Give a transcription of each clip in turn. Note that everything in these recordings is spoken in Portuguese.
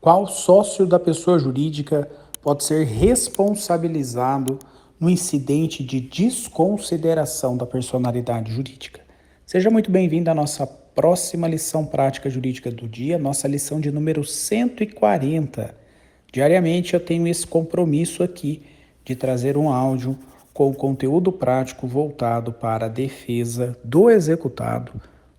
Qual sócio da pessoa jurídica pode ser responsabilizado no incidente de desconsideração da personalidade jurídica? Seja muito bem-vindo à nossa próxima lição prática jurídica do dia, nossa lição de número 140. Diariamente eu tenho esse compromisso aqui de trazer um áudio com conteúdo prático voltado para a defesa do executado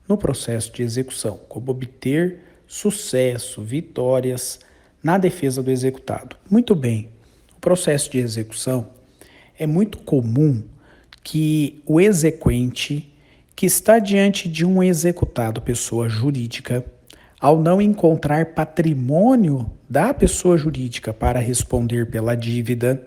no processo de execução, como obter sucesso, vitórias na defesa do executado. Muito bem, no processo de execução é muito comum que o exequente que está diante de um executado, pessoa jurídica, ao não encontrar patrimônio da pessoa jurídica para responder pela dívida,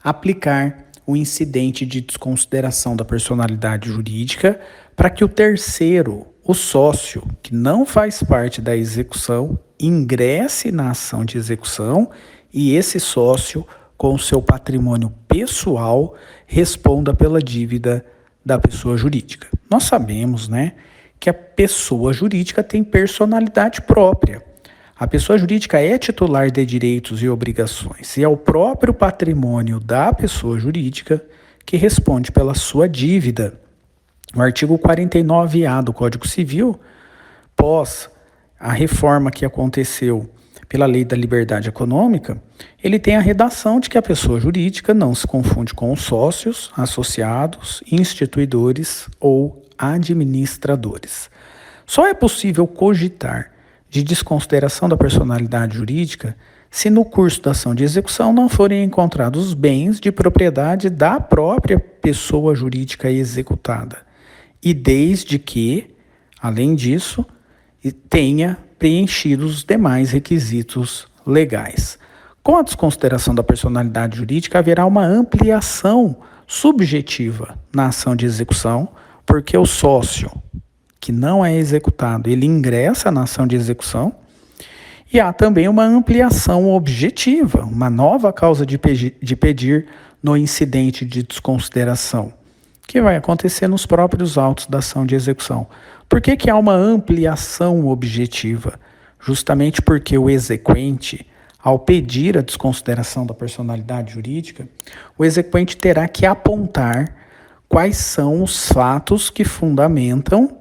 aplicar o incidente de desconsideração da personalidade jurídica para que o terceiro, o sócio, que não faz parte da execução, ingresse na ação de execução e esse sócio, com o seu patrimônio pessoal, responda pela dívida da pessoa jurídica. Nós sabemos, que a pessoa jurídica tem personalidade própria. A pessoa jurídica é titular de direitos e obrigações e é o próprio patrimônio da pessoa jurídica que responde pela sua dívida. O artigo 49A do Código Civil, pós a reforma que aconteceu pela Lei da Liberdade Econômica, ele tem a redação de que a pessoa jurídica não se confunde com os sócios, associados, instituidores ou administradores. Só é possível cogitar de desconsideração da personalidade jurídica se no curso da ação de execução não forem encontrados os bens de propriedade da própria pessoa jurídica executada e desde que, além disso, tenha preenchido os demais requisitos legais. Com a desconsideração da personalidade jurídica, haverá uma ampliação subjetiva na ação de execução, porque o sócio que não é executado, ele ingressa na ação de execução, e há também uma ampliação objetiva, uma nova causa de pedir no incidente de desconsideração, que vai acontecer nos próprios autos da ação de execução. Por que há uma ampliação objetiva? Justamente porque o exequente, ao pedir a desconsideração da personalidade jurídica, o exequente terá que apontar quais são os fatos que fundamentam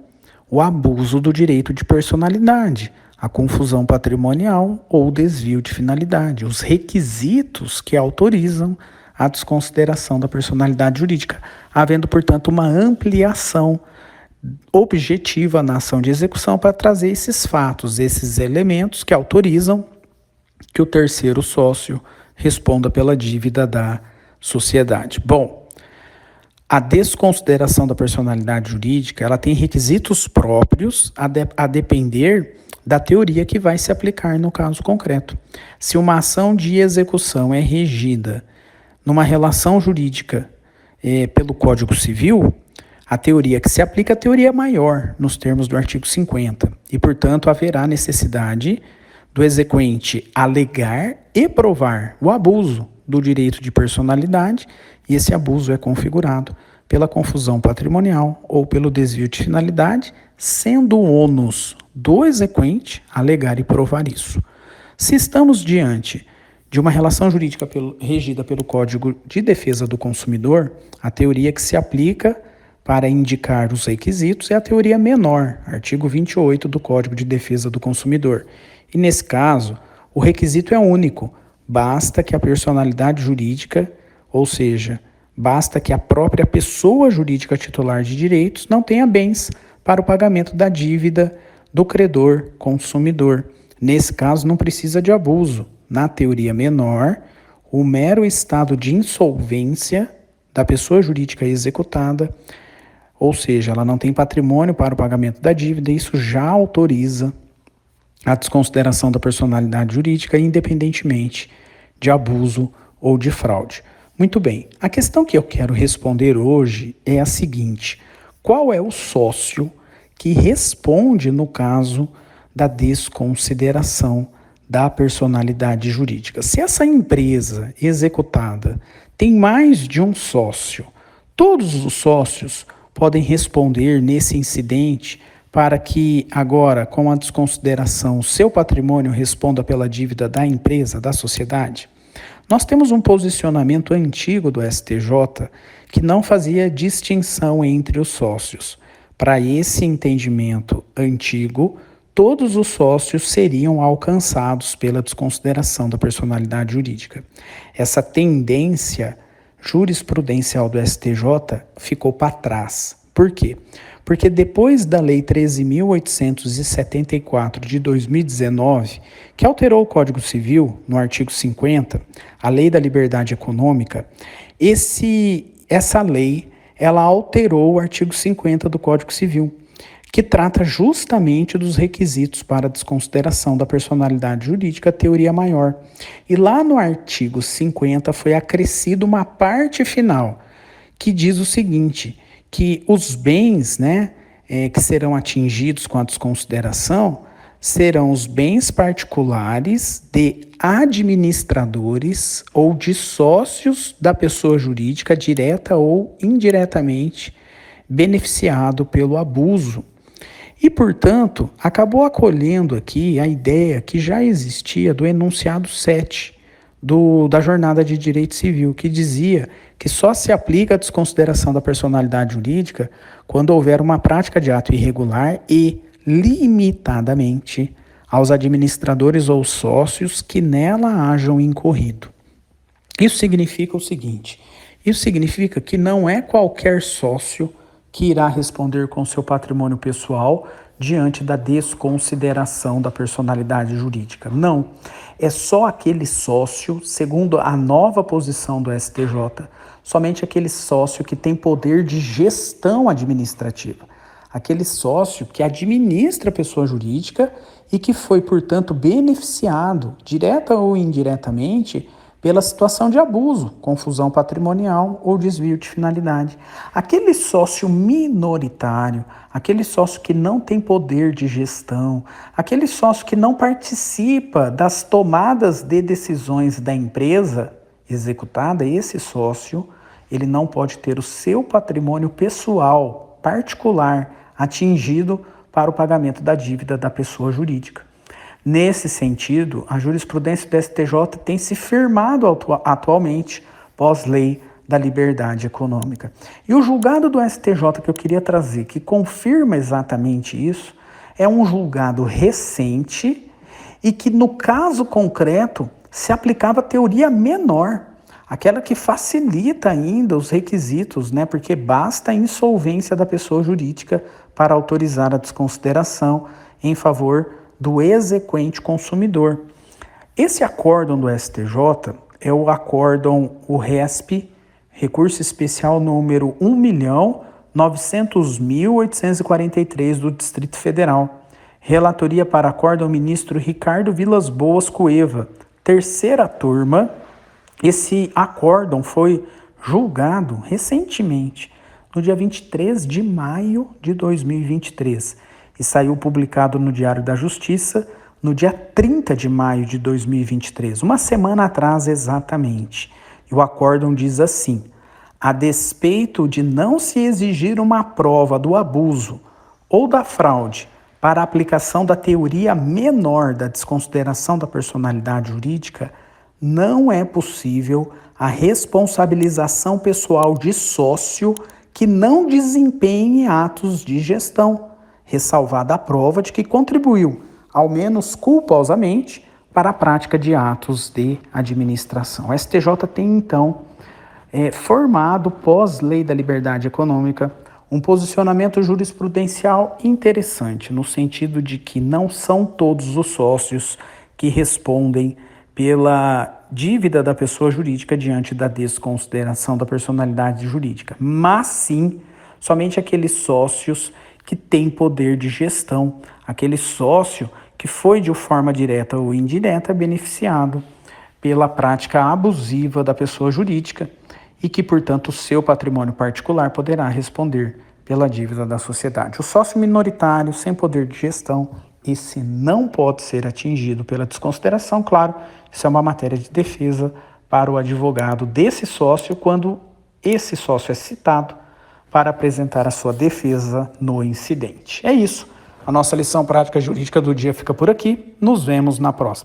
o abuso do direito de personalidade, a confusão patrimonial ou o desvio de finalidade, os requisitos que autorizam a desconsideração da personalidade jurídica, havendo, portanto, uma ampliação objetiva na ação de execução para trazer esses fatos, esses elementos que autorizam que o terceiro sócio responda pela dívida da sociedade. Bom, a desconsideração da personalidade jurídica, ela tem requisitos próprios a depender da teoria que vai se aplicar no caso concreto. Se uma ação de execução é regida numa relação jurídica pelo Código Civil, a teoria que se aplica é a teoria maior, nos termos do artigo 50, e, portanto, haverá necessidade do exequente alegar e provar o abuso do direito de personalidade, e esse abuso é configurado pela confusão patrimonial ou pelo desvio de finalidade, sendo o ônus do exequente alegar e provar isso. Se estamos diante de uma relação jurídica regida pelo Código de Defesa do Consumidor, a teoria que se aplica para indicar os requisitos é a teoria menor, artigo 28 do Código de Defesa do Consumidor. E nesse caso, o requisito é único, basta que a personalidade jurídica, ou seja, basta que a própria pessoa jurídica titular de direitos não tenha bens para o pagamento da dívida do credor consumidor. Nesse caso, não precisa de abuso. Na teoria menor, o mero estado de insolvência da pessoa jurídica executada, ou seja, ela não tem patrimônio para o pagamento da dívida, isso já autoriza a desconsideração da personalidade jurídica, independentemente de abuso ou de fraude. Muito bem, a questão que eu quero responder hoje é a seguinte: qual é o sócio que responde no caso da desconsideração da personalidade jurídica? Se essa empresa executada tem mais de um sócio, todos os sócios podem responder nesse incidente para que agora, com a desconsideração, o seu patrimônio responda pela dívida da empresa, da sociedade? Nós temos um posicionamento antigo do STJ que não fazia distinção entre os sócios. Para esse entendimento antigo, todos os sócios seriam alcançados pela desconsideração da personalidade jurídica. Essa tendência jurisprudencial do STJ ficou para trás. Por quê? Porque depois da Lei 13.874 de 2019, que alterou o Código Civil no artigo 50, a Lei da Liberdade Econômica, essa lei ela alterou o artigo 50 do Código Civil, que trata justamente dos requisitos para a desconsideração da personalidade jurídica, teoria maior. E lá no artigo 50 foi acrescida uma parte final que diz o seguinte, que os bens, que serão atingidos com a desconsideração serão os bens particulares de administradores ou de sócios da pessoa jurídica direta ou indiretamente beneficiado pelo abuso. E, portanto, acabou acolhendo aqui a ideia que já existia do enunciado 7 da Jornada de Direito Civil, que dizia que só se aplica a desconsideração da personalidade jurídica quando houver uma prática de ato irregular e, limitadamente, aos administradores ou sócios que nela hajam incorrido. Isso significa o seguinte, isso significa que não é qualquer sócio que irá responder com seu patrimônio pessoal diante da desconsideração da personalidade jurídica. Não, é só aquele sócio, segundo a nova posição do STJ, somente aquele sócio que tem poder de gestão administrativa. Aquele sócio que administra a pessoa jurídica e que foi, portanto, beneficiado, direta ou indiretamente, pela situação de abuso, confusão patrimonial ou desvio de finalidade. Aquele sócio minoritário, aquele sócio que não tem poder de gestão, aquele sócio que não participa das tomadas de decisões da empresa executada, esse sócio, ele não pode ter o seu patrimônio pessoal, particular, atingido para o pagamento da dívida da pessoa jurídica. Nesse sentido, a jurisprudência do STJ tem se firmado atualmente pós-lei da liberdade econômica. E o julgado do STJ que eu queria trazer, que confirma exatamente isso, é um julgado recente e que, no caso concreto, se aplicava a teoria menor, aquela que facilita ainda os requisitos, porque basta a insolvência da pessoa jurídica para autorizar a desconsideração em favor do exequente consumidor. Esse acórdão do STJ é o acórdão, o RESP, recurso especial número 1.900.843 do Distrito Federal. Relatoria para acórdão ministro Ricardo Vilas Boas Cueva, terceira turma. Esse acórdão foi julgado recentemente, no dia 23 de maio de 2023, e saiu publicado no Diário da Justiça no dia 30 de maio de 2023, uma semana atrás exatamente. E o acórdão diz assim: a despeito de não se exigir uma prova do abuso ou da fraude para a aplicação da teoria menor da desconsideração da personalidade jurídica, não é possível a responsabilização pessoal de sócio que não desempenhe atos de gestão, ressalvada a prova de que contribuiu, ao menos culposamente, para a prática de atos de administração. O STJ tem, então, formado, pós-lei da liberdade econômica, um posicionamento jurisprudencial interessante, no sentido de que não são todos os sócios que respondem pela dívida da pessoa jurídica diante da desconsideração da personalidade jurídica, mas sim somente aqueles sócios que têm poder de gestão, aquele sócio que foi de forma direta ou indireta beneficiado pela prática abusiva da pessoa jurídica e que, portanto, o seu patrimônio particular poderá responder pela dívida da sociedade. O sócio minoritário, sem poder de gestão, esse não pode ser atingido pela desconsideração, claro, isso é uma matéria de defesa para o advogado desse sócio quando esse sócio é citado para apresentar a sua defesa no incidente. É isso. A nossa lição prática jurídica do dia fica por aqui. Nos vemos na próxima.